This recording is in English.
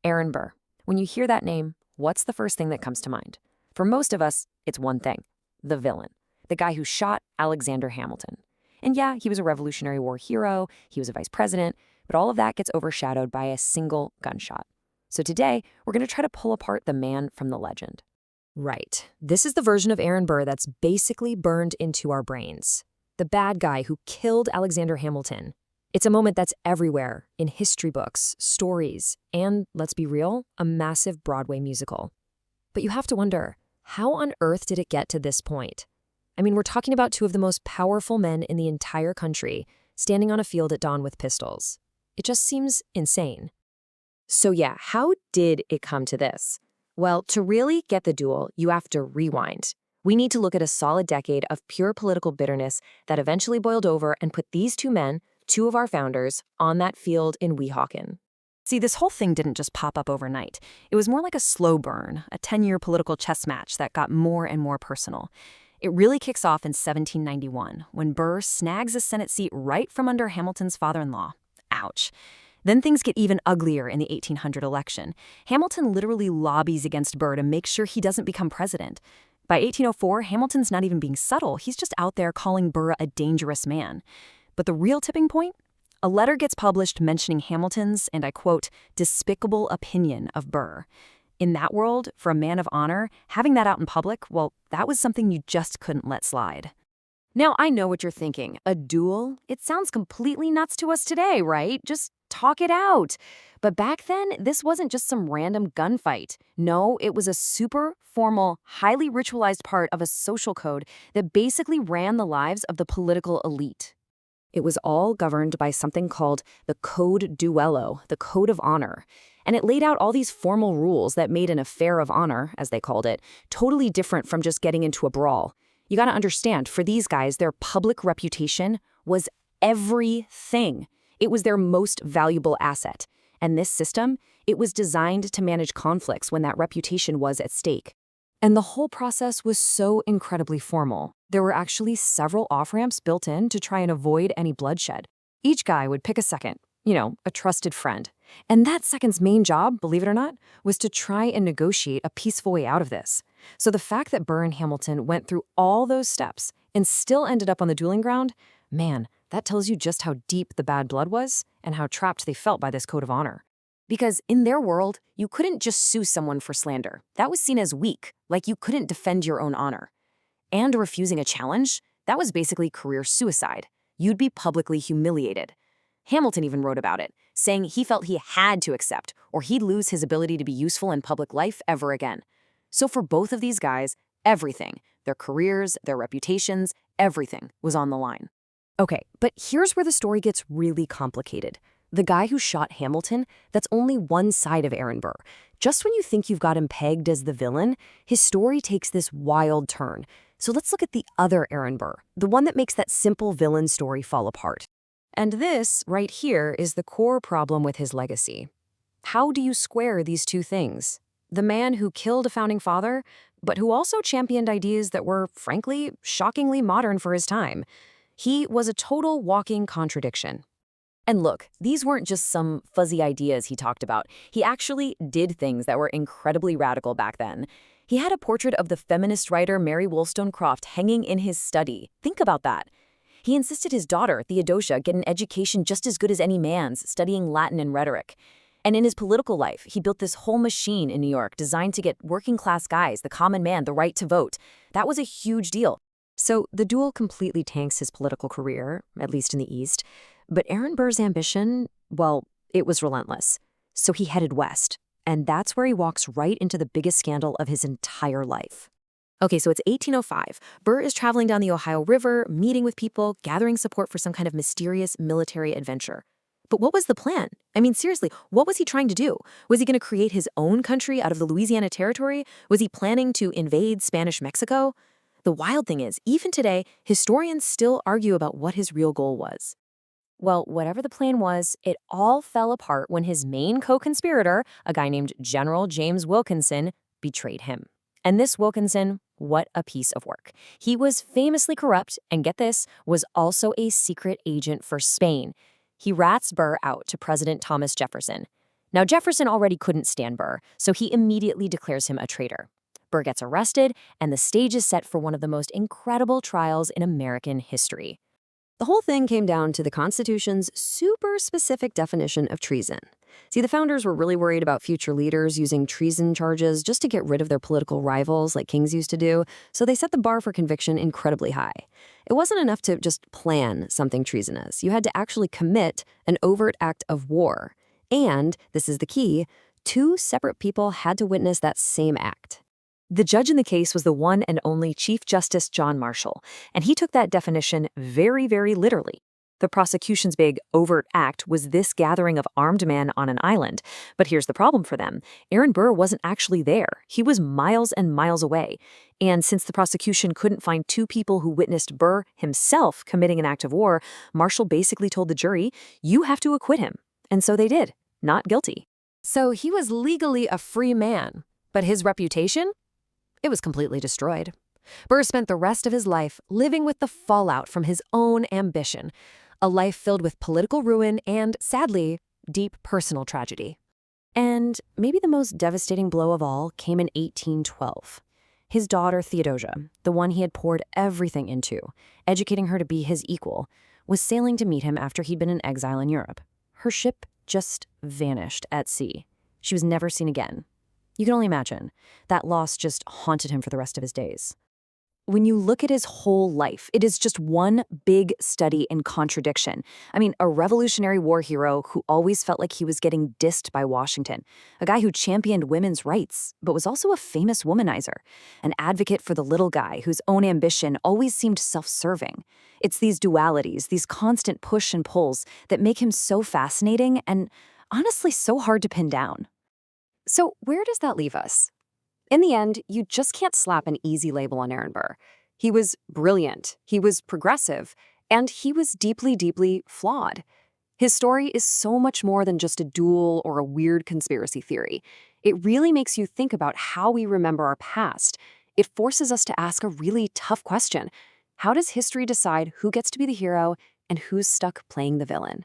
Aaron Burr. When you hear that name, what's the first thing that comes to mind? For most of us, it's one thing: the villain, the guy who shot Alexander Hamilton. And yeah, he was a Revolutionary War hero, he was a vice president, but all of that gets overshadowed by a single gunshot. So today, we're going to try to pull apart the man from the legend. Right. This is the version of Aaron Burr that's basically burned into our brains. The bad guy who killed Alexander Hamilton. It's a moment that's everywhere, in history books, stories, and, let's be real, a massive Broadway musical. But you have to wonder, how on earth did it get to this point? I mean, we're talking about two of the most powerful men in the entire country, standing on a field at dawn with pistols. It just seems insane. So yeah, how did it come to this? Well, to really get the duel, you have to rewind. We need to look at a solid decade of pure political bitterness that eventually boiled over and put these two men, two of our founders, on that field in Weehawken. See, this whole thing didn't just pop up overnight. It was more like a slow burn, a 10-year political chess match that got more and more personal. It really kicks off in 1791, when Burr snags a Senate seat right from under Hamilton's father-in-law. Ouch. Then things get even uglier in the 1800 election. Hamilton literally lobbies against Burr to make sure he doesn't become president. By 1804, Hamilton's not even being subtle. He's just out there calling Burr a dangerous man. But the real tipping point? A letter gets published mentioning Hamilton's, and I quote, despicable opinion of Burr. In that world, for a man of honor, having that out in public, well, that was something you just couldn't let slide. Now, I know what you're thinking. A duel? It sounds completely nuts to us today, right? Just talk it out. But back then, this wasn't just some random gunfight. No, it was a super formal, highly ritualized part of a social code that basically ran the lives of the political elite. It was all governed by something called the Code Duello, the Code of Honor. And it laid out all these formal rules that made an affair of honor, as they called it, totally different from just getting into a brawl. You gotta understand, for these guys, their public reputation was everything. It was their most valuable asset. And this system, it was designed to manage conflicts when that reputation was at stake. And the whole process was so incredibly formal. There were actually several off-ramps built in to try and avoid any bloodshed. Each guy would pick a second, a trusted friend. And that second's main job, believe it or not, was to try and negotiate a peaceful way out of this. So the fact that Burr and Hamilton went through all those steps and still ended up on the dueling ground, man, that tells you just how deep the bad blood was and how trapped they felt by this code of honor. Because in their world, you couldn't just sue someone for slander. That was seen as weak, like you couldn't defend your own honor. And refusing a challenge, that was basically career suicide. You'd be publicly humiliated. Hamilton even wrote about it, saying he felt he had to accept, or he'd lose his ability to be useful in public life ever again. So for both of these guys, everything, their careers, their reputations, everything was on the line. Okay, but here's where the story gets really complicated. The guy who shot Hamilton, that's only one side of Aaron Burr. Just when you think you've got him pegged as the villain, his story takes this wild turn. So let's look at the other Aaron Burr, the one that makes that simple villain story fall apart. And this, right here, is the core problem with his legacy. How do you square these two things? The man who killed a founding father, but who also championed ideas that were, frankly, shockingly modern for his time. He was a total walking contradiction. And look, these weren't just some fuzzy ideas he talked about. He actually did things that were incredibly radical back then. He had a portrait of the feminist writer Mary Wollstonecraft hanging in his study. Think about that. He insisted his daughter, Theodosia, get an education just as good as any man's, studying Latin and rhetoric. And in his political life, he built this whole machine in New York designed to get working-class guys, the common man, the right to vote. That was a huge deal. So the duel completely tanks his political career, at least in the East. But Aaron Burr's ambition, well, it was relentless. So he headed west. And that's where he walks right into the biggest scandal of his entire life. Okay, so it's 1805. Burr is traveling down the Ohio River, meeting with people, gathering support for some kind of mysterious military adventure. But what was the plan? I mean, seriously, what was he trying to do? Was he going to create his own country out of the Louisiana Territory? Was he planning to invade Spanish Mexico? The wild thing is, even today, historians still argue about what his real goal was. Well, whatever the plan was, it all fell apart when his main co-conspirator, a guy named General James Wilkinson, betrayed him. And this Wilkinson, what a piece of work. He was famously corrupt, and get this, was also a secret agent for Spain. He rats Burr out to President Thomas Jefferson. Now, Jefferson already couldn't stand Burr, so he immediately declares him a traitor. Burr gets arrested, and the stage is set for one of the most incredible trials in American history. The whole thing came down to the Constitution's super specific definition of treason. See, the founders were really worried about future leaders using treason charges just to get rid of their political rivals like kings used to do, so they set the bar for conviction incredibly high. It wasn't enough to just plan something treasonous. You had to actually commit an overt act of war. And, this is the key, two separate people had to witness that same act. The judge in the case was the one and only Chief Justice John Marshall, and he took that definition very, very literally. The prosecution's big overt act was this gathering of armed men on an island. But here's the problem for them. Aaron Burr wasn't actually there. He was miles and miles away. And since the prosecution couldn't find two people who witnessed Burr himself committing an act of war, Marshall basically told the jury, you have to acquit him. And so they did. Not guilty. So he was legally a free man, but his reputation? It was completely destroyed. Burr spent the rest of his life living with the fallout from his own ambition, a life filled with political ruin and, sadly, deep personal tragedy. And maybe the most devastating blow of all came in 1812. His daughter, Theodosia, the one he had poured everything into, educating her to be his equal, was sailing to meet him after he'd been in exile in Europe. Her ship just vanished at sea. She was never seen again. You can only imagine. That loss just haunted him for the rest of his days. When you look at his whole life, it is just one big study in contradiction. I mean, a Revolutionary War hero who always felt like he was getting dissed by Washington, a guy who championed women's rights, but was also a famous womanizer, an advocate for the little guy whose own ambition always seemed self-serving. It's these dualities, these constant push and pulls that make him so fascinating and honestly so hard to pin down. So where does that leave us? In the end, you just can't slap an easy label on Aaron Burr. He was brilliant, he was progressive, and he was deeply, deeply flawed. His story is so much more than just a duel or a weird conspiracy theory. It really makes you think about how we remember our past. It forces us to ask a really tough question. How does history decide who gets to be the hero and who's stuck playing the villain?